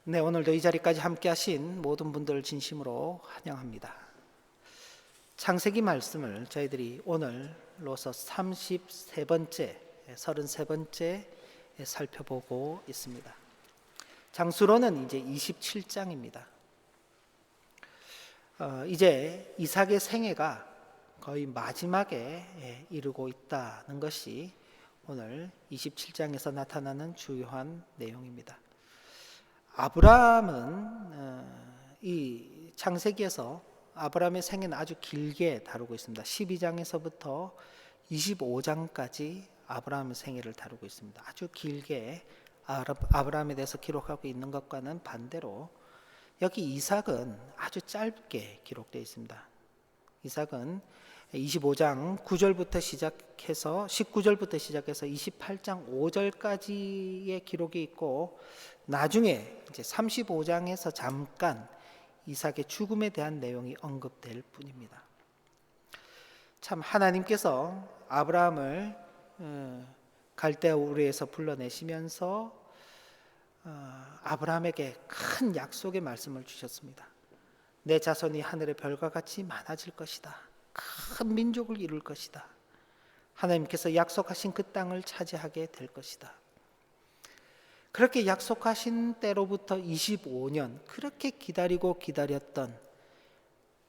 네, 오늘도 이 자리까지 함께 하신 모든 분들 진심으로 환영합니다. 창세기 말씀을 저희들이 오늘로서 33번째 살펴보고 있습니다. 장수로는 이제 27장입니다. 이제 이삭의 생애가 거의 마지막에 이르고 있다는 것이 오늘 27장에서 나타나는 주요한 내용입니다. 아브라함은 이 창세기에서 아브라함의 생애는 아주 길게 다루고 있습니다. 12장에서부터 25장까지 아브라함의 생애를 다루고 있습니다. 아주 길게 아브라함에 대해서 기록하고 있는 것과는 반대로 여기 이삭은 아주 짧게 기록되어 있습니다. 이삭은 25장 9절부터 시작해서 19절부터 시작해서 28장 5절까지의 기록이 있고, 나중에 이제 35장에서 잠깐 이삭의 죽음에 대한 내용이 언급될 뿐입니다. 참 하나님께서 아브라함을 갈대아 우르에서 불러내시면서 아브라함에게 큰 약속의 말씀을 주셨습니다. 내 자손이 하늘의 별과 같이 많아질 것이다. 큰 민족을 이룰 것이다. 하나님께서 약속하신 그 땅을 차지하게 될 것이다. 그렇게 약속하신 때로부터 25년 그렇게 기다리고 기다렸던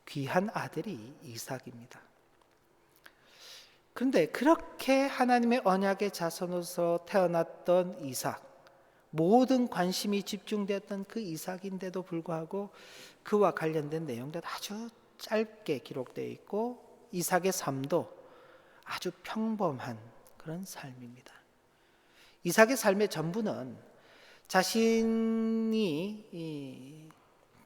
귀한 아들이 이삭입니다. 그런데 그렇게 하나님의 언약의 자손으로서 태어났던 이삭, 모든 관심이 집중되었던 그 이삭인데도 불구하고 그와 관련된 내용들 아주 짧게 기록되어 있고, 이삭의 삶도 아주 평범한 그런 삶입니다. 이삭의 삶의 전부는 자신이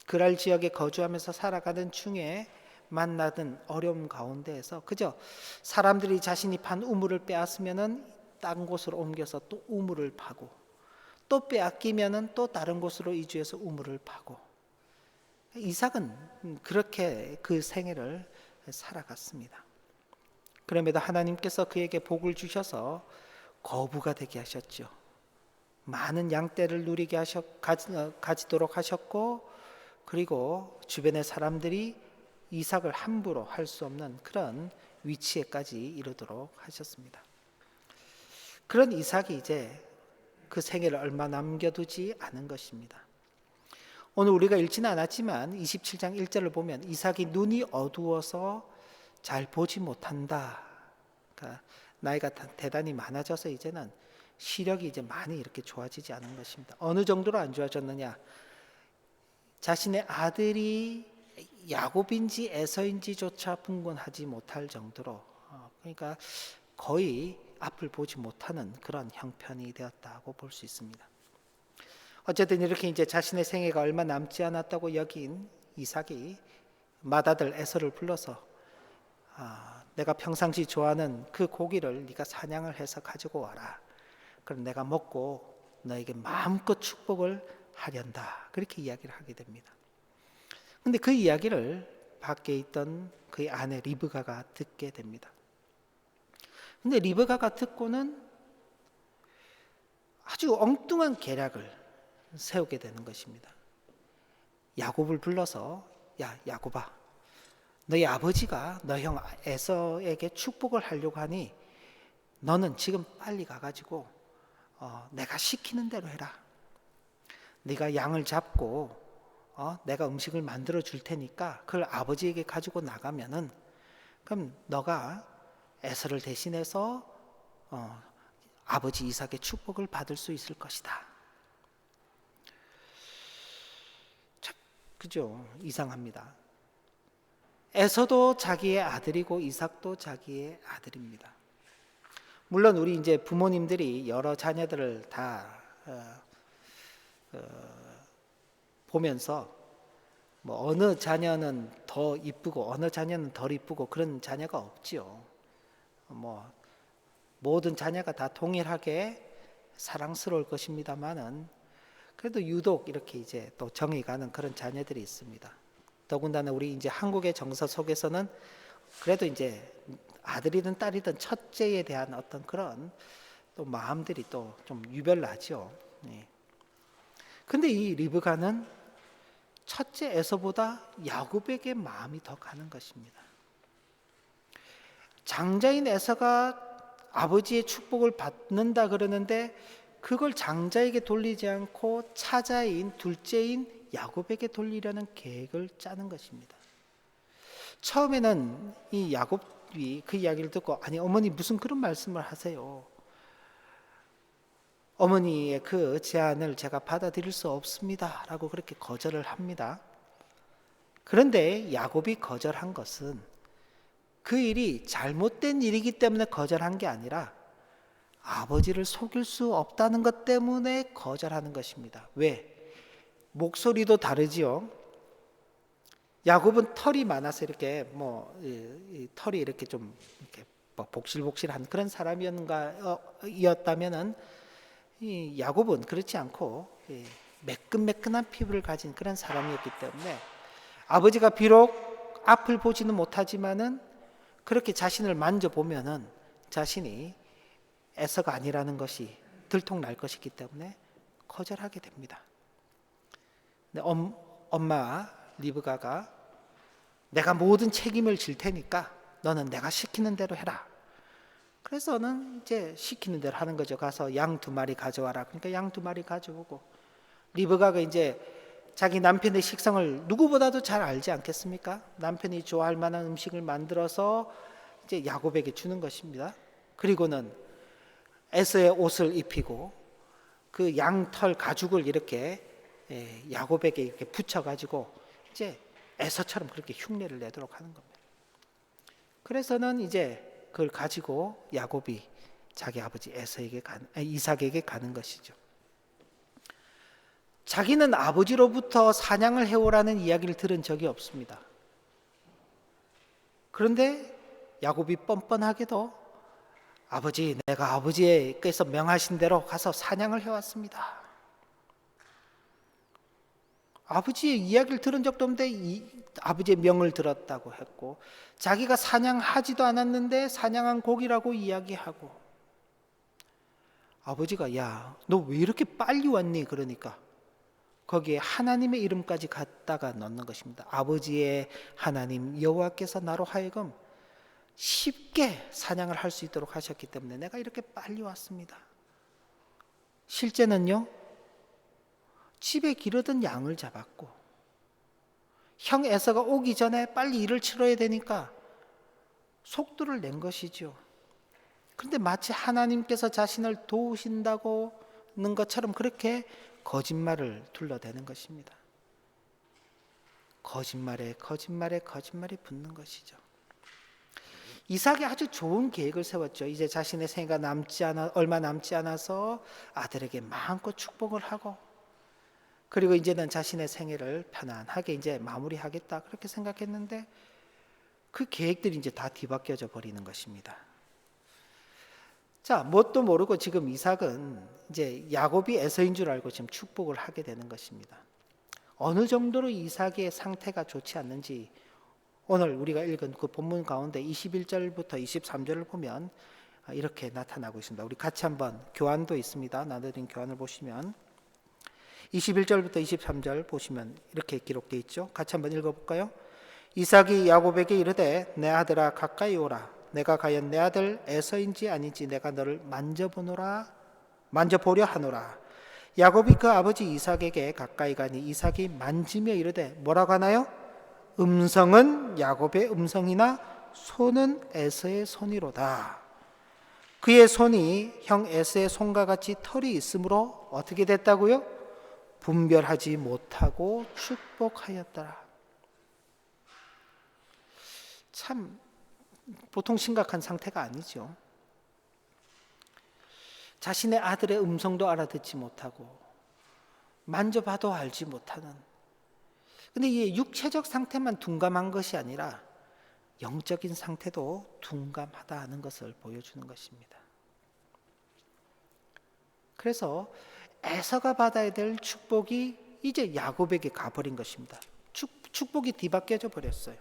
그랄 지역에 거주하면서 살아가는 중에 만나던 어려움 가운데에서 그저 사람들이 자신이 판 우물을 빼앗으면은 딴 곳으로 옮겨서 또 우물을 파고, 또 빼앗기면은 또 다른 곳으로 이주해서 우물을 파고, 이삭은 그렇게 그 생애를 살아갔습니다. 그럼에도 하나님께서 그에게 복을 주셔서 거부가 되게 하셨죠. 많은 양떼를 누리게 가지도록 하셨고, 그리고 주변의 사람들이 이삭을 함부로 할 수 없는 그런 위치에까지 이르도록 하셨습니다. 그런 이삭이 이제 그 생애를 얼마 남겨두지 않은 것입니다. 오늘 우리가 읽지는 않았지만 27장 1절을 보면 이삭이 눈이 어두워서 잘 보지 못한다. 그러니까 나이가 대단히 많아져서 이제는 시력이 이제 많이 이렇게 좋아지지 않은 것입니다. 어느 정도로 안 좋아졌느냐? 자신의 아들이 야곱인지 에서인지조차 분간하지 못할 정도로, 그러니까 거의 앞을 보지 못하는 그런 형편이 되었다고 볼 수 있습니다. 어쨌든 이렇게 이제 자신의 생애가 얼마 남지 않았다고 여긴 이삭이 맏아들 에서를 불러서 내가 평상시 좋아하는 그 고기를 네가 사냥을 해서 가지고 와라. 그럼 내가 먹고 너에게 마음껏 축복을 하련다. 그렇게 이야기를 하게 됩니다. 근데 그 이야기를 밖에 있던 그의 아내 리브가가 듣게 됩니다. 근데 리브가가 듣고는 아주 엉뚱한 계략을 세우게 되는 것입니다. 야곱을 불러서, 야 야곱아, 너희 아버지가 너 형 에서에게 축복을 하려고 하니 너는 지금 빨리 가가지고 내가 시키는 대로 해라. 네가 양을 잡고 내가 음식을 만들어 줄 테니까 그걸 아버지에게 가지고 나가면은, 그럼 너가 에서를 대신해서 아버지 이삭의 축복을 받을 수 있을 것이다. 그죠? 이상합니다. 에서도 자기의 아들이고 이삭도 자기의 아들입니다. 물론 우리 이제 부모님들이 여러 자녀들을 다 보면서 뭐 어느 자녀는 더 이쁘고 어느 자녀는 덜 이쁘고 그런 자녀가 없지요. 뭐 모든 자녀가 다 동일하게 사랑스러울 것입니다만은 그래도 유독 이렇게 이제 또 정이 가는 그런 자녀들이 있습니다. 더군다나 우리 이제 한국의 정서 속에서는 그래도 이제 아들이든 딸이든 첫째에 대한 어떤 그런 또 마음들이 또 좀 유별나죠. 네. 근데 이 리브가는 첫째 에서보다 야곱에게 마음이 더 가는 것입니다. 장자인 에서가 아버지의 축복을 받는다 그러는데 그걸 장자에게 돌리지 않고 차자인 둘째인 야곱에게 돌리려는 계획을 짜는 것입니다. 처음에는 이 야곱이 그 이야기를 듣고 아니 어머니 무슨 그런 말씀을 하세요. 어머니의 그 제안을 제가 받아들일 수 없습니다 라고 그렇게 거절을 합니다. 그런데 야곱이 거절한 것은 그 일이 잘못된 일이기 때문에 거절한 게 아니라 아버지를 속일 수 없다는 것 때문에 거절하는 것입니다. 왜? 목소리도 다르지요. 야곱은 털이 많아서 이렇게 털이 이렇게 좀 이렇게 복실복실한 그런 사람이었다면은 이 야곱은 그렇지 않고 매끈매끈한 피부를 가진 그런 사람이었기 때문에 아버지가 비록 앞을 보지는 못하지만은 그렇게 자신을 만져보면은 자신이 에서가 아니라는 것이 들통날 것이기 때문에 거절하게 됩니다. 근데 엄마 리브가가 내가 모든 책임을 질 테니까 너는 내가 시키는 대로 해라. 그래서는 이제 시키는 대로 하는 거죠. 가서 양 2마리 가져와라. 그러니까 양 2마리 가져오고 리브가가 이제 자기 남편의 식성을 누구보다도 잘 알지 않겠습니까? 남편이 좋아할 만한 음식을 만들어서 이제 야곱에게 주는 것입니다. 그리고는 에서의 옷을 입히고 그 양털 가죽을 이렇게 야곱에게 이렇게 붙여가지고 이제 에서처럼 그렇게 흉내를 내도록 하는 겁니다. 그래서는 이제 그걸 가지고 야곱이 자기 아버지 이삭에게 가는 것이죠. 자기는 아버지로부터 사냥을 해오라는 이야기를 들은 적이 없습니다. 그런데 야곱이 뻔뻔하게도 아버지, 내가 아버지께서 명하신 대로 가서 사냥을 해왔습니다. 아버지의 이야기를 들은 적도 없는데 아버지의 명을 들었다고 했고 자기가 사냥하지도 않았는데 사냥한 고기라고 이야기하고 아버지가 야, 너 왜 이렇게 빨리 왔니? 그러니까 거기에 하나님의 이름까지 갖다가 넣는 것입니다. 아버지의 하나님 여호와께서 나로 하여금 쉽게 사냥을 할 수 있도록 하셨기 때문에 내가 이렇게 빨리 왔습니다. 실제는요, 집에 기르던 양을 잡았고 형 에서가 오기 전에 빨리 일을 치러야 되니까 속도를 낸 것이죠. 그런데 마치 하나님께서 자신을 도우신다고는 것처럼 그렇게 거짓말을 둘러대는 것입니다. 거짓말에 거짓말이 붙는 것이죠. 이삭이 아주 좋은 계획을 세웠죠. 이제 자신의 생애가 얼마 남지 않아서 아들에게 마음껏 축복을 하고 그리고 이제는 자신의 생애를 편안하게 이제 마무리하겠다 그렇게 생각했는데 그 계획들이 이제 다 뒤바뀌어져 버리는 것입니다. 자, 뭣도 모르고 지금 이삭은 이제 야곱이 에서인 줄 알고 지금 축복을 하게 되는 것입니다. 어느 정도로 이삭의 상태가 좋지 않는지 오늘 우리가 읽은 그 본문 가운데 21절부터 23절을 보면 이렇게 나타나고 있습니다. 우리 같이 한번 교환도 있습니다. 나눠드린 교환을 보시면 21절부터 23절 보시면 이렇게 기록되어 있죠. 같이 한번 읽어볼까요? 이삭이 야곱에게 이르되 내 아들아 가까이 오라. 내가 과연 내 아들 에서인지 아닌지 내가 너를 만져보려 하노라. 야곱이 그 아버지 이삭에게 가까이 가니 이삭이 만지며 이르되 뭐라고 하나요? 음성은 야곱의 음성이나 손은 에서의 손이로다. 그의 손이 형 에서의 손과 같이 털이 있으므로 어떻게 됐다고요? 분별하지 못하고 축복하였더라. 참 보통 심각한 상태가 아니죠. 자신의 아들의 음성도 알아듣지 못하고 만져봐도 알지 못하는, 근데 이 육체적 상태만 둔감한 것이 아니라 영적인 상태도 둔감하다는 것을 보여주는 것입니다. 그래서 에서가 받아야 될 축복이 이제 야곱에게 가버린 것입니다. 축복이 뒤바뀌어져 버렸어요.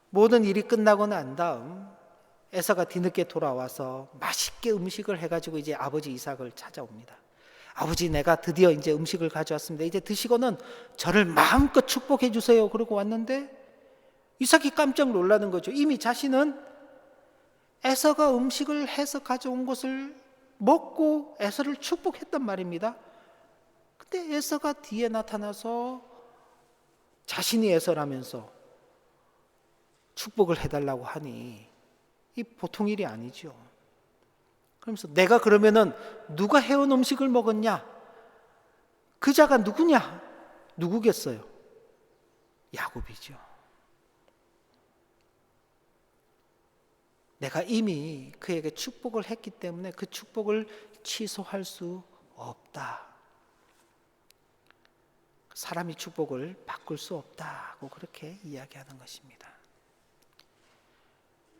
모든 일이 끝나고 난 다음 에서가 뒤늦게 돌아와서 맛있게 음식을 해가지고 이제 아버지 이삭을 찾아옵니다. 아버지, 내가 드디어 이제 음식을 가져왔습니다. 이제 드시고는 저를 마음껏 축복해 주세요. 그러고 왔는데 이삭이 깜짝 놀라는 거죠. 이미 자신은 에서가 음식을 해서 가져온 것을 먹고 에서를 축복했단 말입니다. 근데 에서가 뒤에 나타나서 자신이 에서라면서 축복을 해달라고 하니 이 보통 일이 아니죠. 그러면서 내가 그러면은 누가 해온 음식을 먹었냐? 그 자가 누구냐? 누구겠어요? 야곱이죠. 내가 이미 그에게 축복을 했기 때문에 그 축복을 취소할 수 없다. 사람이 축복을 바꿀 수 없다고 그렇게 이야기하는 것입니다.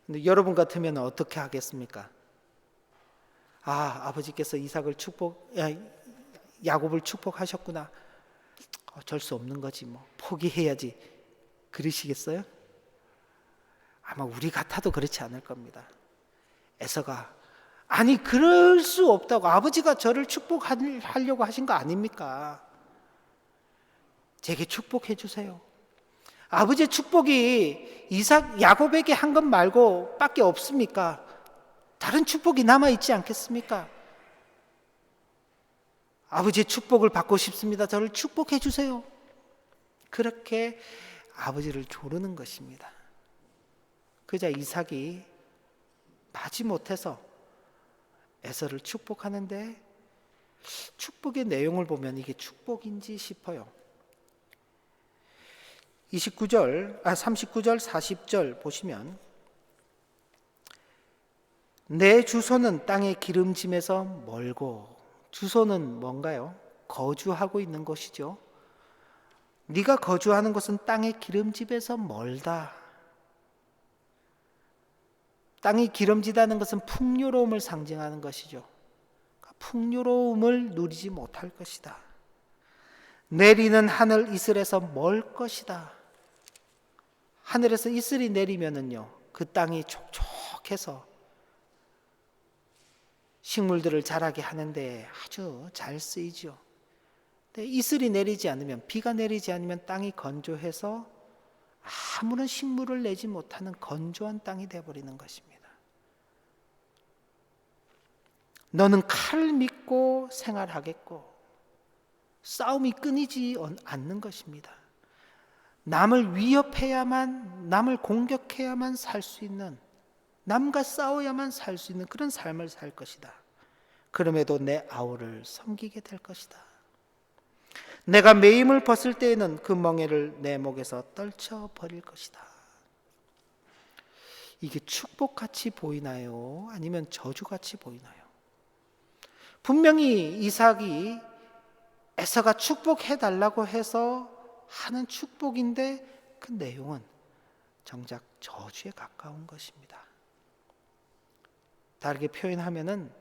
근데 여러분 같으면 어떻게 하겠습니까? 아버지께서 야곱을 축복하셨구나. 어쩔 수 없는 거지 뭐. 포기해야지. 그러시겠어요? 아마 우리 같아도 그렇지 않을 겁니다. 에서가 그럴 수 없다고. 아버지가 저를 축복하려고 하신 거 아닙니까? 제게 축복해 주세요. 아버지의 축복이 야곱에게 한 것 말고 밖에 없습니까? 다른 축복이 남아있지 않겠습니까? 아버지의 축복을 받고 싶습니다. 저를 축복해 주세요. 그렇게 아버지를 조르는 것입니다. 그자 이삭이 마지못해서 에서를 축복하는데 축복의 내용을 보면 이게 축복인지 싶어요. 39절, 40절 보시면 내 주소는 땅의 기름짐에서 멀고, 주소는 뭔가요? 거주하고 있는 곳이죠. 네가 거주하는 곳은 땅의 기름짐에서 멀다. 땅이 기름지다는 것은 풍요로움을 상징하는 것이죠. 풍요로움을 누리지 못할 것이다. 내리는 하늘 이슬에서 멀 것이다. 하늘에서 이슬이 내리면은요, 그 땅이 촉촉해서 식물들을 자라게 하는데 아주 잘 쓰이죠. 근데 이슬이 내리지 않으면, 비가 내리지 않으면 땅이 건조해서 아무런 식물을 내지 못하는 건조한 땅이 되어버리는 것입니다. 너는 칼을 믿고 생활하겠고 싸움이 끊이지 않는 것입니다. 남을 위협해야만, 남을 공격해야만 살 수 있는, 남과 싸워야만 살 수 있는 그런 삶을 살 것이다. 그럼에도 내 아우를 섬기게 될 것이다. 내가 매임을 벗을 때에는 그 멍에를 내 목에서 떨쳐버릴 것이다. 이게 축복같이 보이나요? 아니면 저주같이 보이나요? 분명히 이삭이 에서가 축복해달라고 해서 하는 축복인데 그 내용은 정작 저주에 가까운 것입니다. 다르게 표현하면은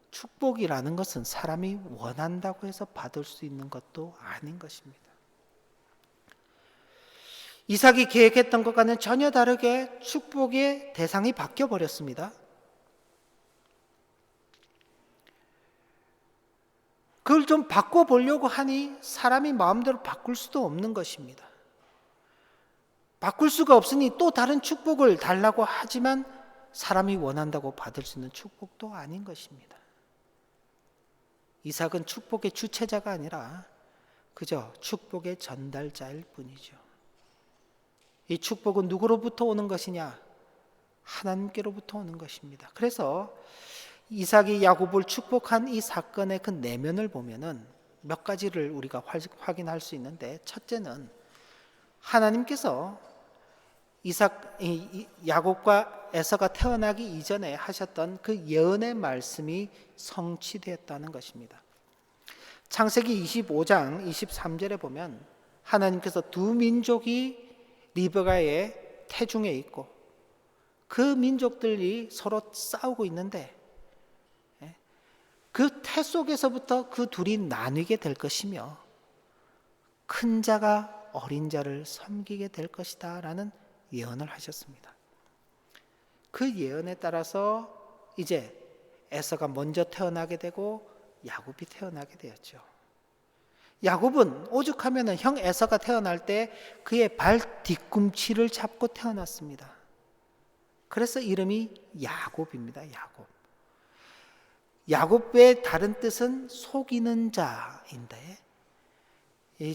축복이라는 것은 사람이 원한다고 해서 받을 수 있는 것도 아닌 것입니다. 이삭이 계획했던 것과는 전혀 다르게 축복의 대상이 바뀌어 버렸습니다. 그걸 좀 바꿔보려고 하니 사람이 마음대로 바꿀 수도 없는 것입니다. 바꿀 수가 없으니 또 다른 축복을 달라고 하지만 사람이 원한다고 받을 수 있는 축복도 아닌 것입니다. 이삭은 축복의 주체자가 아니라 그저 축복의 전달자일 뿐이죠. 이 축복은 누구로부터 오는 것이냐? 하나님께로부터 오는 것입니다. 그래서 이삭이 야곱을 축복한 이 사건의 그 내면을 보면은 몇 가지를 우리가 확인할 수 있는데, 첫째는 하나님께서 야곱과 에서가 태어나기 이전에 하셨던 그 예언의 말씀이 성취되었다는 것입니다. 창세기 25장 23절에 보면 하나님께서 두 민족이 리브가의 태중에 있고 그 민족들이 서로 싸우고 있는데 그 태 속에서부터 그 둘이 나뉘게 될 것이며 큰 자가 어린 자를 섬기게 될 것이다 라는 예언을 하셨습니다. 그 예언에 따라서 이제 에서가 먼저 태어나게 되고 야곱이 태어나게 되었죠. 야곱은 오죽하면 형 에서가 태어날 때 그의 발 뒤꿈치를 잡고 태어났습니다. 그래서 이름이 야곱입니다. 야곱. 야곱의 다른 뜻은 속이는 자인데,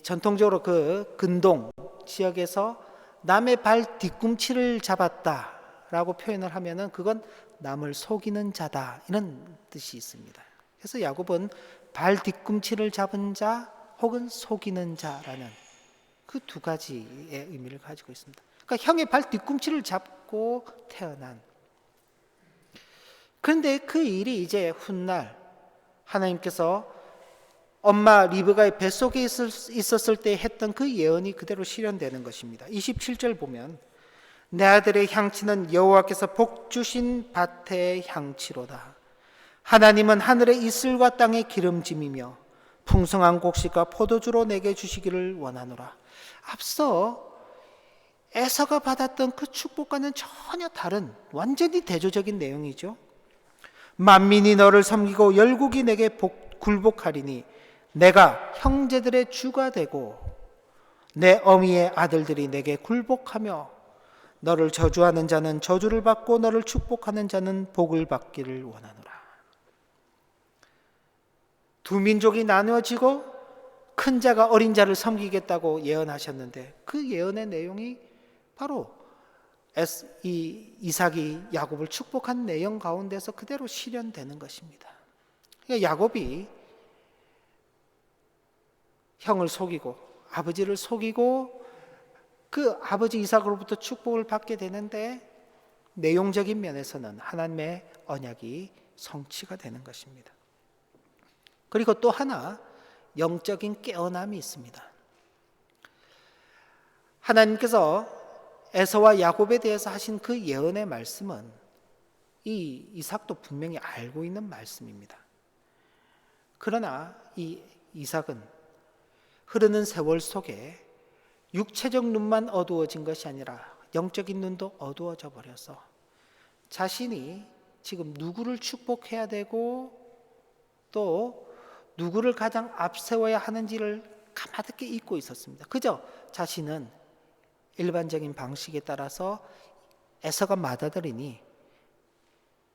전통적으로 그 근동 지역에서 남의 발 뒤꿈치를 잡았다라고 표현을 하면은 그건 남을 속이는 자다, 이런 뜻이 있습니다. 그래서 야곱은 발 뒤꿈치를 잡은 자 혹은 속이는 자라는 그 두 가지의 의미를 가지고 있습니다. 그러니까 형의 발 뒤꿈치를 잡고 태어난. 그런데 그 일이 이제 훗날 하나님께서 엄마 리브가의 뱃속에 있었을 때 했던 그 예언이 그대로 실현되는 것입니다. 27절 보면 내 아들의 향치는 여호와께서 복 주신 밭의 향치로다. 하나님은 하늘의 이슬과 땅의 기름짐이며 풍성한 곡식과 포도주로 내게 주시기를 원하노라. 앞서 에서가 받았던 그 축복과는 전혀 다른 완전히 대조적인 내용이죠. 만민이 너를 섬기고 열국이 내게 굴복하리니 내가 형제들의 주가 되고 내 어미의 아들들이 내게 굴복하며 너를 저주하는 자는 저주를 받고 너를 축복하는 자는 복을 받기를 원하노라. 두 민족이 나누어지고 큰 자가 어린 자를 섬기겠다고 예언하셨는데 그 예언의 내용이 바로 이삭이 야곱을 축복한 내용 가운데서 그대로 실현되는 것입니다. 그러니까 야곱이 형을 속이고 아버지를 속이고 그 아버지 이삭으로부터 축복을 받게 되는데 내용적인 면에서는 하나님의 언약이 성취가 되는 것입니다. 그리고 또 하나 영적인 깨어남이 있습니다. 하나님께서 에서와 야곱에 대해서 하신 그 예언의 말씀은 이 이삭도 분명히 알고 있는 말씀입니다. 그러나 이 이삭은 흐르는 세월 속에 육체적 눈만 어두워진 것이 아니라 영적인 눈도 어두워져 버려서 자신이 지금 누구를 축복해야 되고 또 누구를 가장 앞세워야 하는지를 가마득히 잊고 있었습니다. 그저 자신은 일반적인 방식에 따라서 에서가 맏아들이니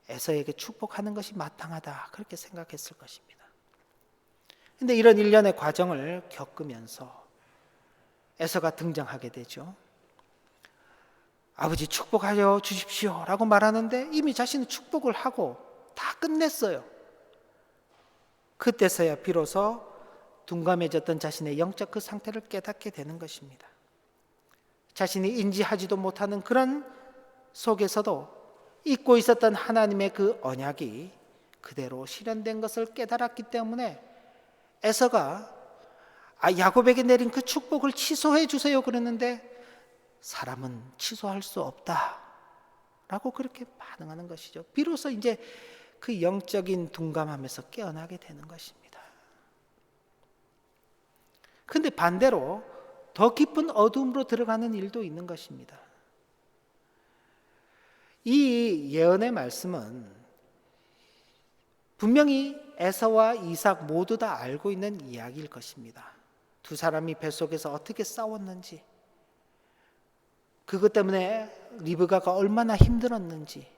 에서에게 축복하는 것이 마땅하다, 그렇게 생각했을 것입니다. 그런데 이런 일련의 과정을 겪으면서 에서가 등장하게 되죠. 아버지 축복하여 주십시오 라고 말하는데 이미 자신은 축복을 하고 다 끝냈어요. 그때서야 비로소 둔감해졌던 자신의 영적 그 상태를 깨닫게 되는 것입니다. 자신이 인지하지도 못하는 그런 속에서도 잊고 있었던 하나님의 그 언약이 그대로 실현된 것을 깨달았기 때문에 에서가 야곱에게 내린 그 축복을 취소해 주세요 그러는데 사람은 취소할 수 없다라고 그렇게 반응하는 것이죠. 비로소 이제 그 영적인 둔감함에서 깨어나게 되는 것입니다. 그런데 반대로 더 깊은 어둠으로 들어가는 일도 있는 것입니다. 이 예언의 말씀은 분명히 에서와 이삭 모두 다 알고 있는 이야기일 것입니다. 두 사람이 뱃속에서 어떻게 싸웠는지, 그것 때문에 리브가가 얼마나 힘들었는지,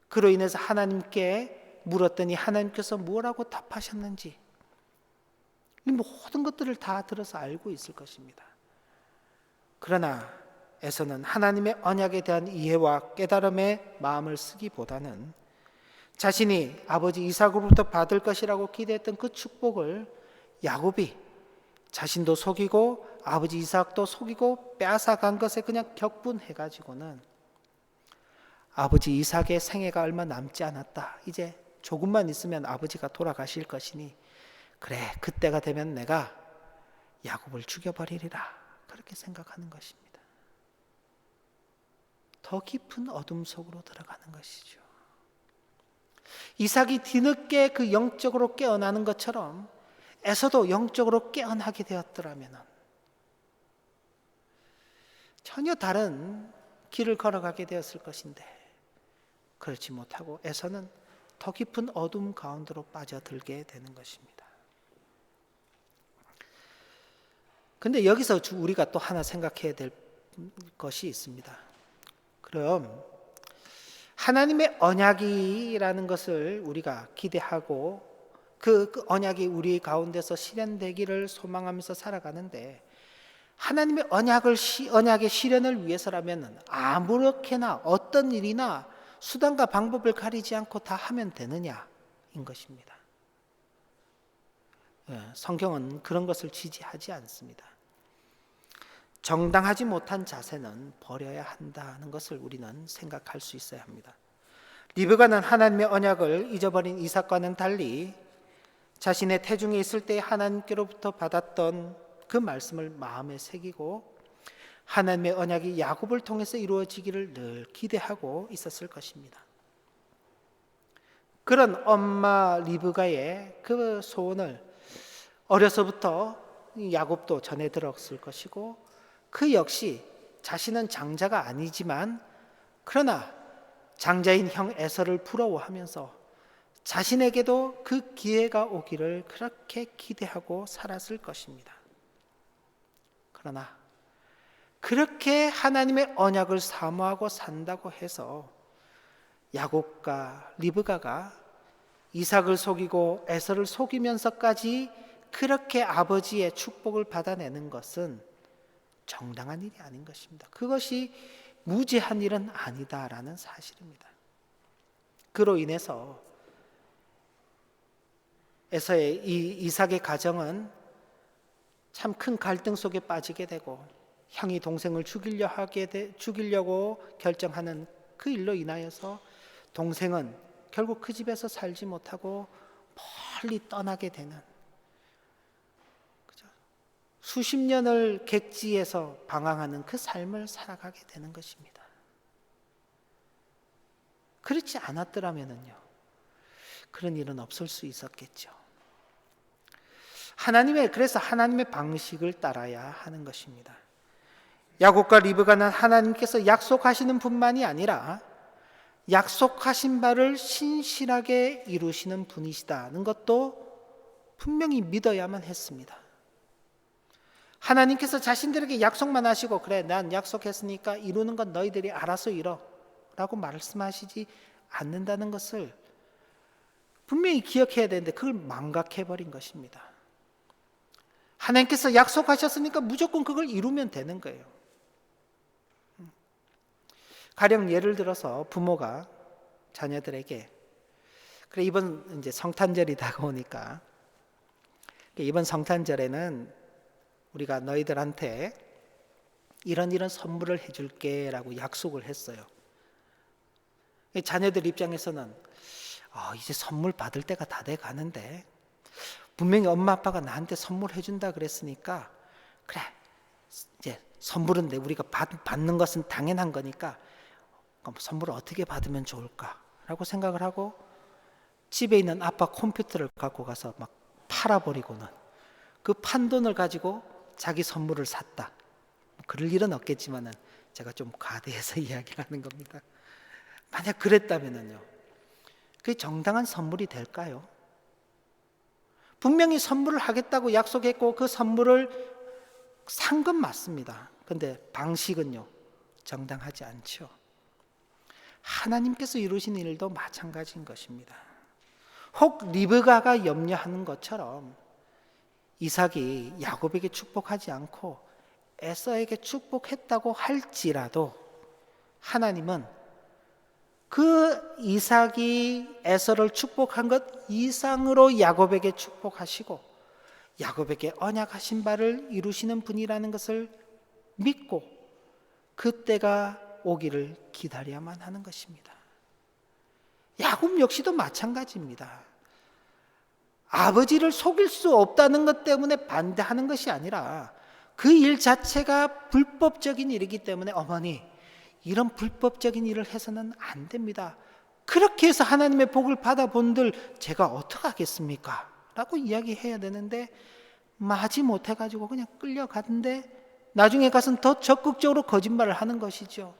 그로 인해서 하나님께 물었더니 하나님께서 뭐라고 답하셨는지, 이 모든 것들을 다 들어서 알고 있을 것입니다. 그러나 에서는 하나님의 언약에 대한 이해와 깨달음의 마음을 쓰기보다는 자신이 아버지 이삭으로부터 받을 것이라고 기대했던 그 축복을 야곱이 자신도 속이고 아버지 이삭도 속이고 빼앗아간 것에 그냥 격분해가지고는 아버지 이삭의 생애가 얼마 남지 않았다, 이제 조금만 있으면 아버지가 돌아가실 것이니 그래 그때가 되면 내가 야곱을 죽여버리리라, 그렇게 생각하는 것입니다. 더 깊은 어둠 속으로 들어가는 것이죠. 이삭이 뒤늦게 그 영적으로 깨어나는 것처럼 에서도 영적으로 깨어나게 되었더라면 전혀 다른 길을 걸어가게 되었을 것인데 그렇지 못하고 에서는 더 깊은 어둠 가운데로 빠져들게 되는 것입니다. 근데 여기서 우리가 또 하나 생각해야 될 것이 있습니다. 그럼 하나님의 언약이라는 것을 우리가 기대하고 그 언약이 우리 가운데서 실현되기를 소망하면서 살아가는데, 하나님의 언약의 실현을 위해서라면 아무렇게나 어떤 일이나 수단과 방법을 가리지 않고 다 하면 되느냐인 것입니다. 성경은 그런 것을 지지하지 않습니다. 정당하지 못한 자세는 버려야 한다는 것을 우리는 생각할 수 있어야 합니다. 리브가는 하나님의 언약을 잊어버린 이삭과는 달리 자신의 태중에 있을 때 하나님께로부터 받았던 그 말씀을 마음에 새기고 하나님의 언약이 야곱을 통해서 이루어지기를 늘 기대하고 있었을 것입니다. 그런 엄마 리브가의 그 소원을 어려서부터 야곱도 전해 들었을 것이고, 그 역시 자신은 장자가 아니지만 그러나 장자인 형 에서를 부러워하면서 자신에게도 그 기회가 오기를 그렇게 기대하고 살았을 것입니다. 그러나 그렇게 하나님의 언약을 사모하고 산다고 해서 야곱과 리브가가 이삭을 속이고 에서를 속이면서까지 그렇게 아버지의 축복을 받아내는 것은 정당한 일이 아닌 것입니다. 그것이 무죄한 일은 아니다라는 사실입니다. 그로 인해서 에서의 이삭의 가정은 참 큰 갈등 속에 빠지게 되고, 형이 동생을 죽이려고 결정하는 그 일로 인하여서 동생은 결국 그 집에서 살지 못하고 멀리 떠나게 되는, 수십 년을 객지에서 방황하는 그 삶을 살아가게 되는 것입니다. 그렇지 않았더라면요, 그런 일은 없을 수 있었겠죠. 그래서 하나님의 방식을 따라야 하는 것입니다. 야곱과 리브가는 하나님께서 약속하시는 분만이 아니라 약속하신 바를 신실하게 이루시는 분이시다는 것도 분명히 믿어야만 했습니다. 하나님께서 자신들에게 약속만 하시고, 그래 난 약속했으니까 이루는 건 너희들이 알아서 이뤄 라고 말씀하시지 않는다는 것을 분명히 기억해야 되는데, 그걸 망각해버린 것입니다. 하나님께서 약속하셨으니까 무조건 그걸 이루면 되는 거예요. 가령 예를 들어서 부모가 자녀들에게, 그래 이번 이제 성탄절이 다가오니까 이번 성탄절에는 우리가 너희들한테 이런 선물을 해줄게 라고 약속을 했어요. 자녀들 입장에서는 이제 선물 받을 때가 다 돼 가는데 분명히 엄마 아빠가 나한테 선물해 준다 그랬으니까, 그래 이제 선물은 우리가 받는 것은 당연한 거니까 그럼 선물을 어떻게 받으면 좋을까 라고 생각을 하고 집에 있는 아빠 컴퓨터를 갖고 가서 막 팔아버리고는 그 판돈을 가지고 자기 선물을 샀다. 그럴 일은 없겠지만은 제가 좀 과대해서 이야기를 하는 겁니다. 만약 그랬다면은요, 그게 정당한 선물이 될까요? 분명히 선물을 하겠다고 약속했고 그 선물을 산 건 맞습니다. 근데 방식은요, 정당하지 않죠. 하나님께서 이루신 일도 마찬가지인 것입니다. 혹 리브가가 염려하는 것처럼 이삭이 야곱에게 축복하지 않고 에서에게 축복했다고 할지라도 하나님은 그 이삭이 에서를 축복한 것 이상으로 야곱에게 축복하시고 야곱에게 언약하신 바를 이루시는 분이라는 것을 믿고 그때가 오기를 기다려야만 하는 것입니다. 야곱 역시도 마찬가지입니다. 아버지를 속일 수 없다는 것 때문에 반대하는 것이 아니라 그 일 자체가 불법적인 일이기 때문에 어머니, 이런 불법적인 일을 해서는 안 됩니다. 그렇게 해서 하나님의 복을 받아본들 제가 어떡하겠습니까? 라고 이야기해야 되는데 마지 못해가지고 그냥 끌려가는데 나중에 가서는 더 적극적으로 거짓말을 하는 것이죠.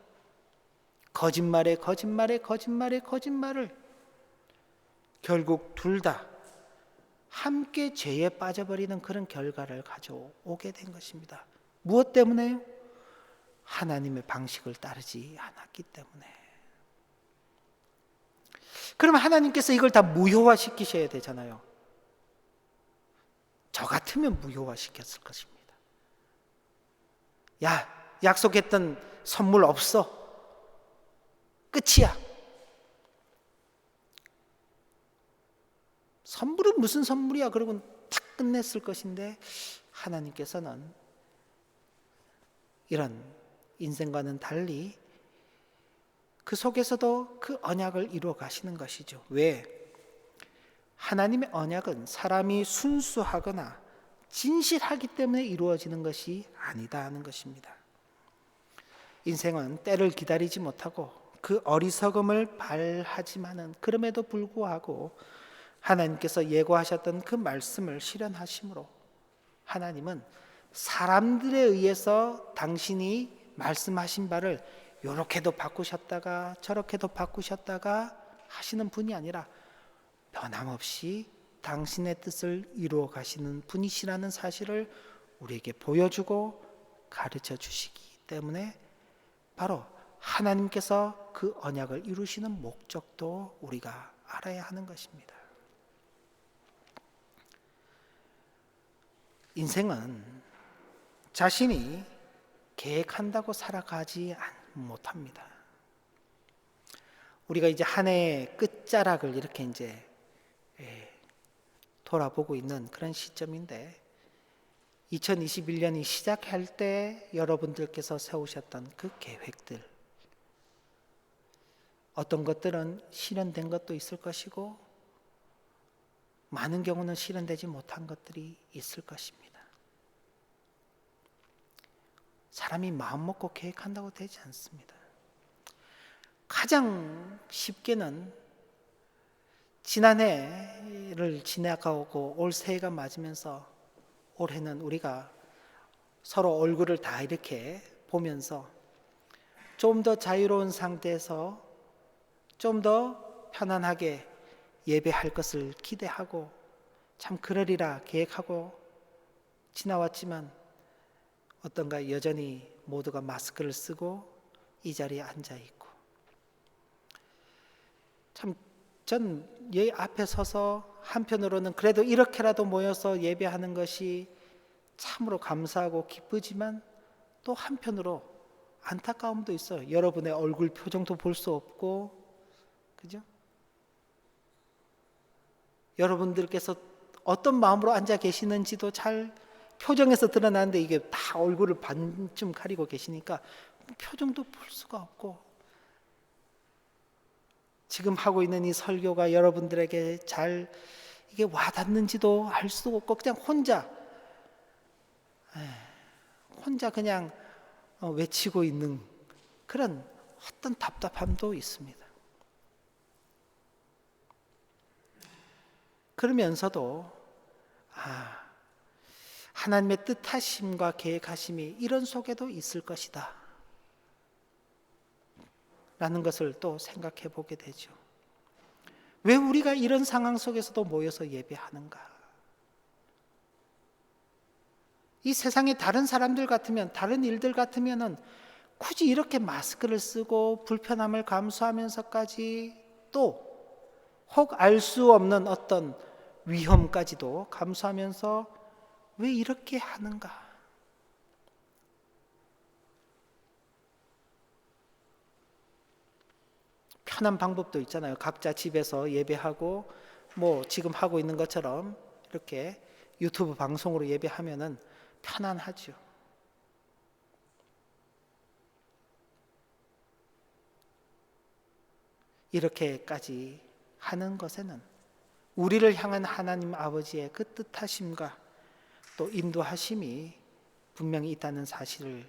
거짓말에 거짓말을 결국 둘 다 함께 죄에 빠져버리는 그런 결과를 가져오게 된 것입니다. 무엇 때문에요? 하나님의 방식을 따르지 않았기 때문에. 그러면 하나님께서 이걸 다 무효화시키셔야 되잖아요. 저 같으면 무효화시켰을 것입니다. 야, 약속했던 선물 없어. 끝이야. 선물은 무슨 선물이야? 그러고 탁 끝냈을 것인데 하나님께서는 이런 인생과는 달리 그 속에서도 그 언약을 이루어 가시는 것이죠. 왜? 하나님의 언약은 사람이 순수하거나 진실하기 때문에 이루어지는 것이 아니다 하는 것입니다. 인생은 때를 기다리지 못하고 그 어리석음을 발하지만은 그럼에도 불구하고 하나님께서 예고하셨던 그 말씀을 실현하심으로 하나님은 사람들에 의해서 당신이 말씀하신 바를 이렇게도 바꾸셨다가 저렇게도 바꾸셨다가 하시는 분이 아니라 변함없이 당신의 뜻을 이루어 가시는 분이시라는 사실을 우리에게 보여주고 가르쳐 주시기 때문에 바로 하나님께서 그 언약을 이루시는 목적도 우리가 알아야 하는 것입니다. 인생은 자신이 계획한다고 살아가지 못합니다. 우리가 이제 한 해의 끝자락을 이렇게 이제 돌아보고 있는 그런 시점인데 2021년이 시작할 때 여러분들께서 세우셨던 그 계획들 어떤 것들은 실현된 것도 있을 것이고 많은 경우는 실현되지 못한 것들이 있을 것입니다. 사람이 마음 먹고 계획한다고 되지 않습니다. 가장 쉽게는 지난해를 지나가고 올 새해가 맞으면서 올해는 우리가 서로 얼굴을 다 이렇게 보면서 좀 더 자유로운 상태에서 좀 더 편안하게 예배할 것을 기대하고 참 그러리라 계획하고 지나왔지만 어떤가 여전히 모두가 마스크를 쓰고 이 자리에 앉아 있고 참 전 여기 앞에 서서 한편으로는 그래도 이렇게라도 모여서 예배하는 것이 참으로 감사하고 기쁘지만 또 한편으로 안타까움도 있어요. 여러분의 얼굴 표정도 볼 수 없고 그죠? 여러분들께서 어떤 마음으로 앉아 계시는지도 잘 표정에서 드러나는데 이게 다 얼굴을 반쯤 가리고 계시니까 표정도 볼 수가 없고 지금 하고 있는 이 설교가 여러분들에게 잘 이게 와닿는지도 알 수 없고 그냥 혼자 그냥 외치고 있는 그런 어떤 답답함도 있습니다. 그러면서도 하나님의 뜻하심과 계획하심이 이런 속에도 있을 것이다 라는 것을 또 생각해 보게 되죠. 왜 우리가 이런 상황 속에서도 모여서 예배하는가? 이 세상의 다른 사람들 같으면 다른 일들 같으면은 굳이 이렇게 마스크를 쓰고 불편함을 감수하면서까지 또 혹 알 수 없는 어떤 위험까지도 감수하면서 왜 이렇게 하는가? 편한 방법도 있잖아요. 각자 집에서 예배하고 뭐 지금 하고 있는 것처럼 이렇게 유튜브 방송으로 예배하면은 편안하죠. 이렇게까지 하는 것에는 우리를 향한 하나님 아버지의 그 뜻하심과 또 인도하심이 분명히 있다는 사실을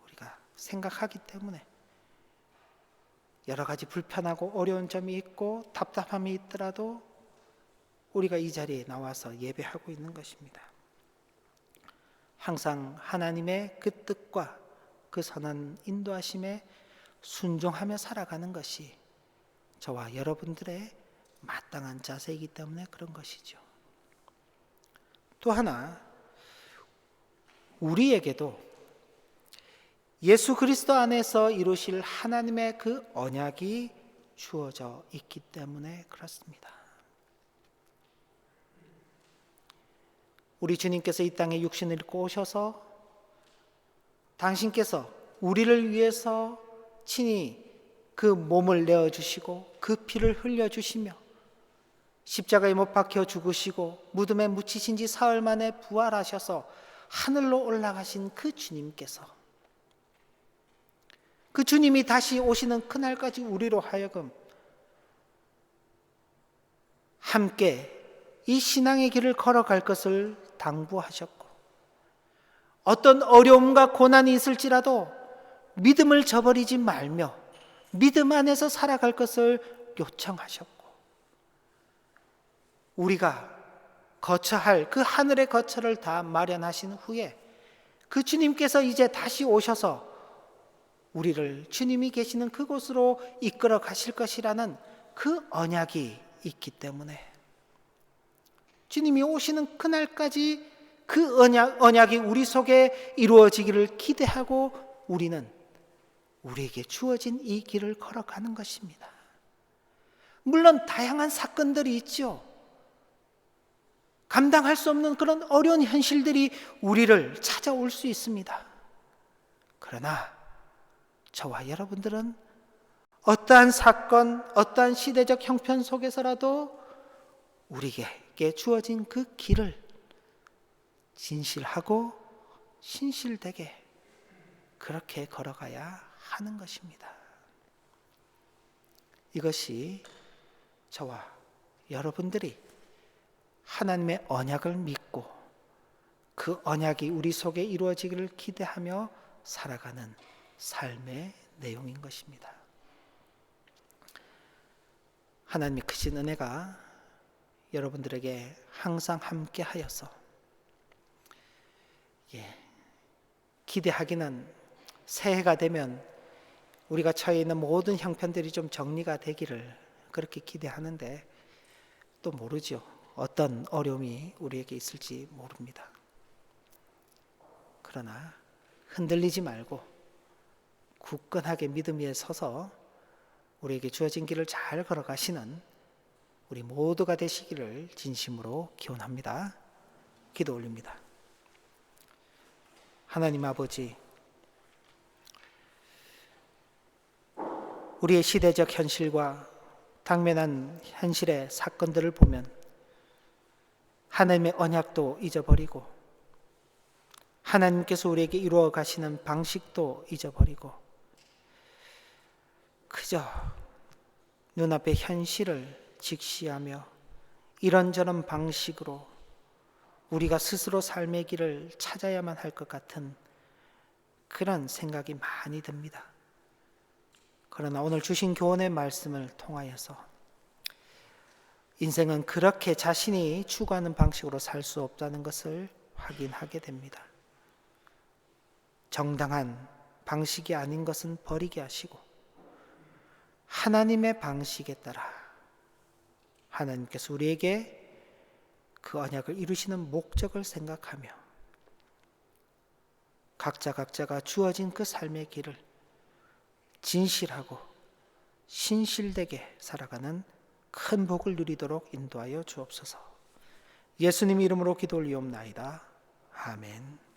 우리가 생각하기 때문에 여러 가지 불편하고 어려운 점이 있고 답답함이 있더라도 우리가 이 자리에 나와서 예배하고 있는 것입니다. 항상 하나님의 그 뜻과 그 선한 인도하심에 순종하며 살아가는 것이 저와 여러분들의 마땅한 자세이기 때문에 그런 것이죠. 또 하나, 우리에게도 예수 그리스도 안에서 이루실 하나님의 그 언약이 주어져 있기 때문에 그렇습니다. 우리 주님께서 이 땅에 육신을 입고 오셔서 당신께서 우리를 위해서 친히 그 몸을 내어주시고 그 피를 흘려주시며 십자가에 못 박혀 죽으시고 무덤에 묻히신 지 사흘 만에 부활하셔서 하늘로 올라가신 그 주님께서, 그 주님이 다시 오시는 그날까지 우리로 하여금 함께 이 신앙의 길을 걸어갈 것을 당부하셨고, 어떤 어려움과 고난이 있을지라도 믿음을 저버리지 말며 믿음 안에서 살아갈 것을 요청하셨고, 우리가 거처 할 그 하늘의 거처를 다 마련하신 후에 그 주님께서 이제 다시 오셔서 우리를 주님이 계시는 그곳으로 이끌어 가실 것이라는 그 언약이 있기 때문에 주님이 오시는 그날까지 그 언약이 우리 속에 이루어지기를 기대하고 우리는 우리에게 주어진 이 길을 걸어가는 것입니다. 물론 다양한 사건들이 있죠. 감당할 수 없는 그런 어려운 현실들이 우리를 찾아올 수 있습니다. 그러나 저와 여러분들은 어떠한 사건, 어떠한 시대적 형편 속에서라도 우리에게 주어진 그 길을 진실하고 신실되게 그렇게 걸어가야 하는 것입니다. 이것이 저와 여러분들이 하나님의 언약을 믿고 그 언약이 우리 속에 이루어지기를 기대하며 살아가는 삶의 내용인 것입니다. 하나님의 크신 은혜가 여러분들에게 항상 함께 하여서 기대하기는 새해가 되면 우리가 처해 있는 모든 형편들이 좀 정리가 되기를 그렇게 기대하는데 또 모르죠. 어떤 어려움이 우리에게 있을지 모릅니다. 그러나 흔들리지 말고 굳건하게 믿음 위에 서서 우리에게 주어진 길을 잘 걸어가시는 우리 모두가 되시기를 진심으로 기원합니다. 기도 올립니다. 하나님 아버지, 우리의 시대적 현실과 당면한 현실의 사건들을 보면 하나님의 언약도 잊어버리고 하나님께서 우리에게 이루어 가시는 방식도 잊어버리고 그저 눈앞의 현실을 직시하며 이런저런 방식으로 우리가 스스로 삶의 길을 찾아야만 할 것 같은 그런 생각이 많이 듭니다. 그러나 오늘 주신 교훈의 말씀을 통하여서 인생은 그렇게 자신이 추구하는 방식으로 살 수 없다는 것을 확인하게 됩니다. 정당한 방식이 아닌 것은 버리게 하시고 하나님의 방식에 따라 하나님께서 우리에게 그 언약을 이루시는 목적을 생각하며 각자가 주어진 그 삶의 길을 진실하고 신실되게 살아가는 큰 복을 누리도록 인도하여 주옵소서. 예수님 이름으로 기도 올리옵나이다. 아멘.